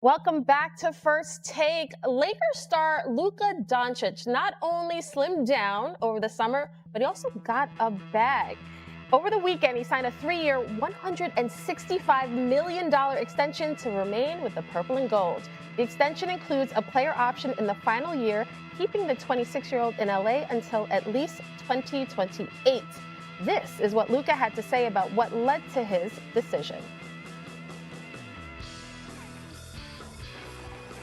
Welcome back to First Take. Lakers star Luka Doncic not only slimmed down over the summer, but he also got a bag. Over the weekend, he signed a 3-year, $165 million extension to remain with the Purple and Gold. The extension includes a player option in the final year, keeping the 26-year-old in LA until at least 2028. This is what Luka had to say about what led to his decision.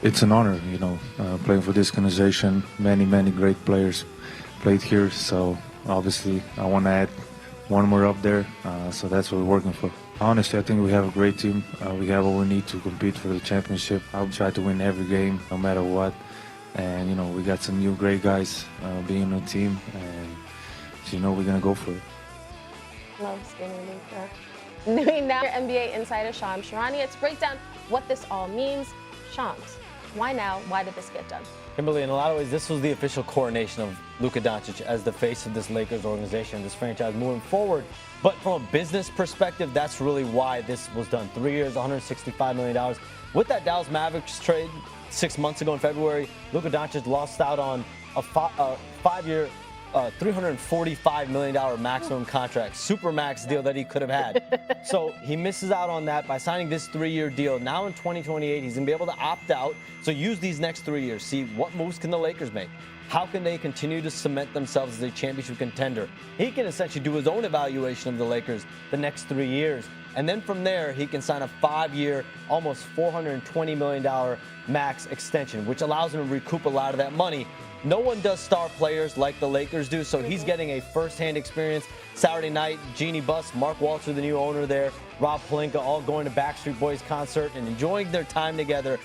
It's an honor, playing for this organization. Many great players played here, so obviously I want to add one more up there, so that's what we're working for. Honestly, I think we have a great team. We have what we need to compete for the championship. I'll try to win every game, no matter what. And, we got some new great guys being on the team, and we're going to go for it. Love skinny Luka. Now, NBA insider Shams Charania to break down what this all means. Shams, why now? Why did this get done? Kimberly, in a lot of ways, this was the official coronation of Luka Doncic as the face of this Lakers organization, this franchise moving forward. But from a business perspective, that's really why this was done. 3 years, $165 million. With that Dallas Mavericks trade 6 months ago in February, Luka Doncic lost out on a 5-year, $345 million maximum contract, super max deal that he could have had. So he misses out on that by signing this 3-year deal. Now in 2028, he's going to be able to opt out. So use these next 3 years. See what moves can the Lakers make? How can they continue to cement themselves as a championship contender? He can essentially do his own evaluation of the Lakers the next 3 years. And then from there, he can sign a 5-year, almost $420 million max extension, which allows him to recoup a lot of that money. No one does star players like the Lakers do, so he's getting a first-hand experience. Saturday night, Jeannie Buss, Mark Walter, the new owner there, Rob Pelinka, all going to Backstreet Boys concert and enjoying their time together.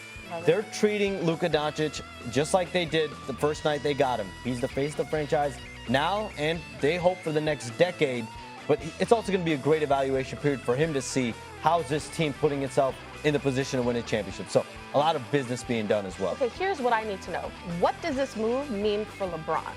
They're treating Luka Doncic just like they did the first night they got him. He's the face of the franchise now, and they hope for the next decade. But it's also going to be a great evaluation period for him to see how's this team putting itself in the position to win a championship. So a lot of business being done as well. Okay, here's what I need to know. What does this move mean for LeBron?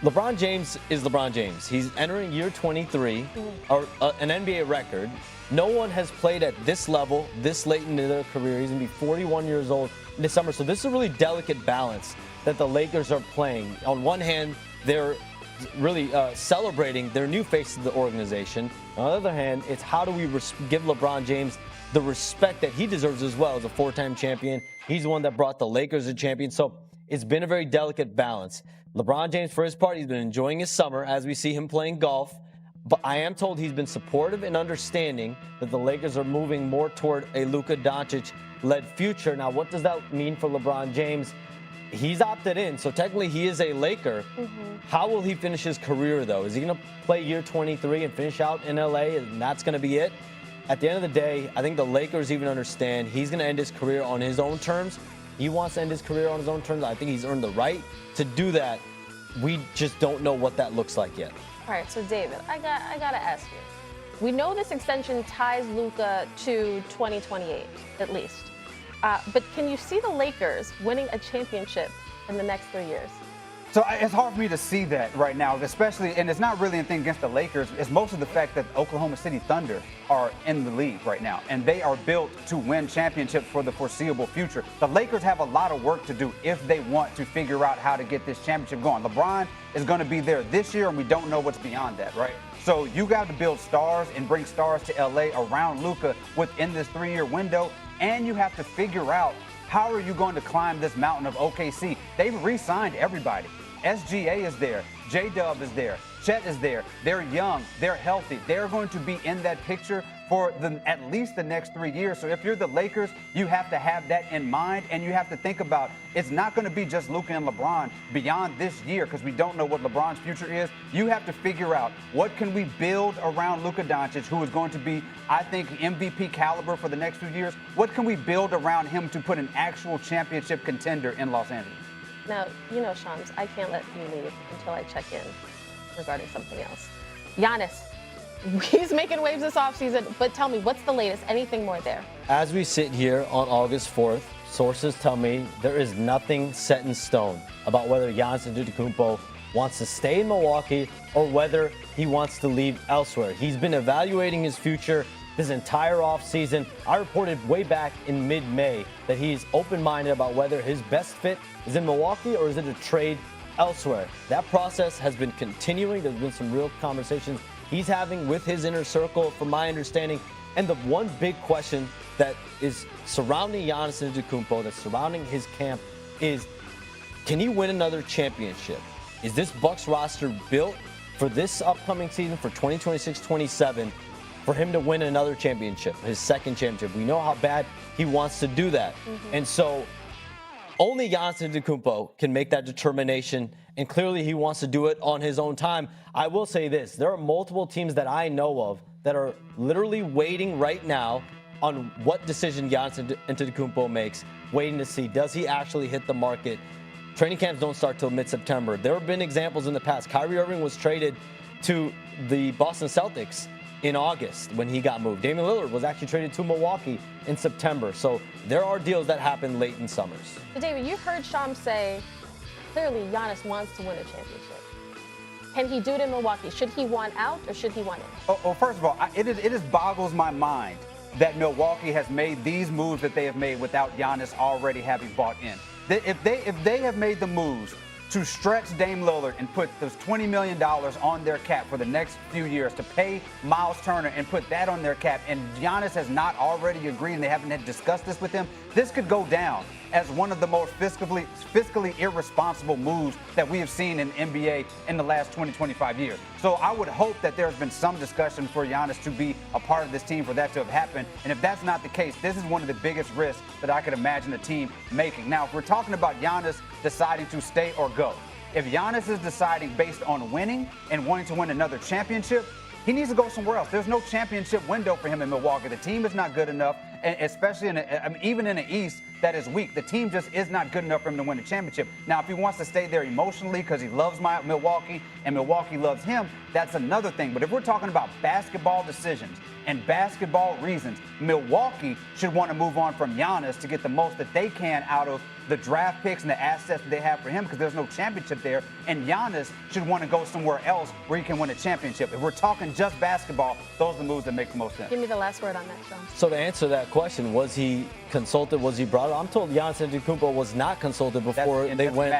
LeBron James is LeBron James. He's entering year 23, or an NBA record. No one has played at this level this late into their career. He's going to be 41 years old this summer. So this is a really delicate balance that the Lakers are playing. On one hand, they're really celebrating their new face of the organization. On the other hand, it's how do we give LeBron James the respect that he deserves as well as a 4-time champion. He's the one that brought the Lakers a champion. So it's been a very delicate balance. LeBron James, for his part, he's been enjoying his summer as we see him playing golf. But I am told he's been supportive and understanding that the Lakers are moving more toward a Luka Doncic-led future. Now, what does that mean for LeBron James? He's opted in, so technically he is a Laker. How will he finish his career, though? Is he going to play year 23 and finish out in LA, and that's going to be it? At the end of the day, I think the Lakers even understand he's going to end his career on his own terms. He wants to end his career on his own terms. I think he's earned the right to do that. We just don't know what that looks like yet. All right, so David, I got to ask you. We know this extension ties Luka to 2028, at least. But can you see the Lakers winning a championship in the next 3 years? So it's hard for me to see that right now, especially, and it's not really anything against the Lakers. It's most of the fact that Oklahoma City Thunder are in the league right now, and they are built to win championships for the foreseeable future. The Lakers have a lot of work to do if they want to figure out how to get this championship going. LeBron is going to be there this year, and we don't know what's beyond that, right? So you got to build stars and bring stars to LA around Luka within this 3-year window, and you have to figure out how are you going to climb this mountain of OKC. They've re-signed everybody. SGA is there. J-Dub is there. Chet is there. They're young. They're healthy. They're going to be in that picture for at least the next 3 years. So if you're the Lakers, you have to have that in mind, and you have to think about it's not going to be just Luka and LeBron beyond this year because we don't know what LeBron's future is. You have to figure out what can we build around Luka Doncic, who is going to be, I think, MVP caliber for the next few years. What can we build around him to put an actual championship contender in Los Angeles? Now, Shams, I can't let you leave until I check in regarding something else. Giannis, he's making waves this offseason, but tell me, what's the latest? Anything more there? As we sit here on August 4th, sources tell me there is nothing set in stone about whether Giannis Antetokounmpo wants to stay in Milwaukee or whether he wants to leave elsewhere. He's been evaluating his future this entire offseason. I reported way back in mid-May that he's open-minded about whether his best fit is in Milwaukee or is it a trade elsewhere. That process has been continuing. There's been some real conversations he's having with his inner circle, from my understanding. And the one big question that is surrounding Giannis Antetokounmpo, that's surrounding his camp, is can he win another championship? Is this Bucks roster built for this upcoming season, for 2026-27, for him to win another championship, his second championship? We know how bad he wants to do that. And so only Giannis Antetokounmpo can make that determination, and clearly he wants to do it on his own time. I will say this, there are multiple teams that I know of that are literally waiting right now on what decision Giannis Antetokounmpo makes, waiting to see, does he actually hit the market? Training camps don't start till mid-September. There have been examples in the past. Kyrie Irving was traded to the Boston Celtics in August when he got moved. Damian Lillard was actually traded to Milwaukee in September. So there are deals that happen late in summers. So David, you've heard Sham say, clearly Giannis wants to win a championship. Can he do it in Milwaukee? Should he want out or should he want in? Well, first of all, it just boggles my mind that Milwaukee has made these moves that they have made without Giannis already having bought in. If they have made the moves to stretch Dame Lillard and put those $20 million on their cap for the next few years, to pay Miles Turner and put that on their cap, and Giannis has not already agreed and they haven't had discussed this with him, this could go down as one of the most fiscally irresponsible moves that we have seen in the NBA in the last 25 years. So I would hope that there's been some discussion for Giannis to be a part of this team, for that to have happened. And if that's not the case, this is one of the biggest risks that I could imagine a team making. Now, if we're talking about Giannis deciding to stay or go, if Giannis is deciding based on winning and wanting to win another championship, he needs to go somewhere else. There's no championship window for him in Milwaukee. The team is not good enough, and especially even in the East, that is weak. The team just is not good enough for him to win a championship. Now, if he wants to stay there emotionally because he loves Milwaukee and Milwaukee loves him, that's another thing. But if we're talking about basketball decisions and basketball reasons, Milwaukee should want to move on from Giannis to get the most that they can out of the draft picks and the assets that they have for him, because there's no championship there. And Giannis should want to go somewhere else where he can win a championship. If we're talking just basketball, those are the moves that make the most sense. Give me the last word on that, Sean. So to answer that question, was he consulted? Was he brought up? I'm told Giannis Antetokounmpo was not consulted before they went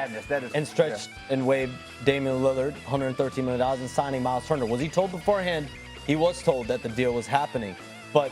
and stretched and waived Damian Lillard $113 million and signing Miles Turner. Was he told beforehand? He was told that the deal was happening. But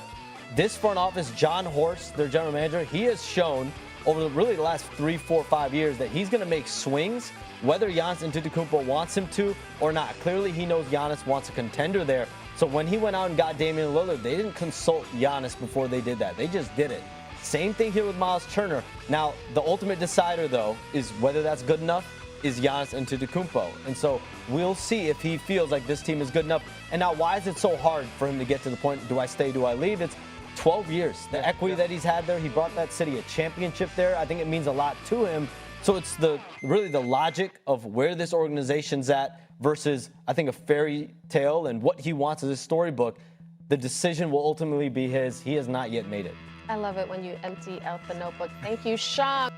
this front office, John Horst, their general manager, he has shown over the last 3, 4, 5 years that he's going to make swings whether Giannis Antetokounmpo wants him to or not. Clearly, he knows Giannis wants a contender there. So when he went out and got Damian Lillard, they didn't consult Giannis before they did that. They just did it. Same thing here with Miles Turner. Now, the ultimate decider, though, is whether that's good enough is Giannis Antetokounmpo. And so we'll see if he feels like this team is good enough. And now, why is it so hard for him to get to the point, do I stay, do I leave? It's 12 years. The equity that he's had there, he brought that city a championship there. I think it means a lot to him. So it's really the logic of where this organization's at versus, I think, a fairy tale and what he wants as his storybook. The decision will ultimately be his. He has not yet made it. I love it when you empty out the notebook. Thank you, Sean.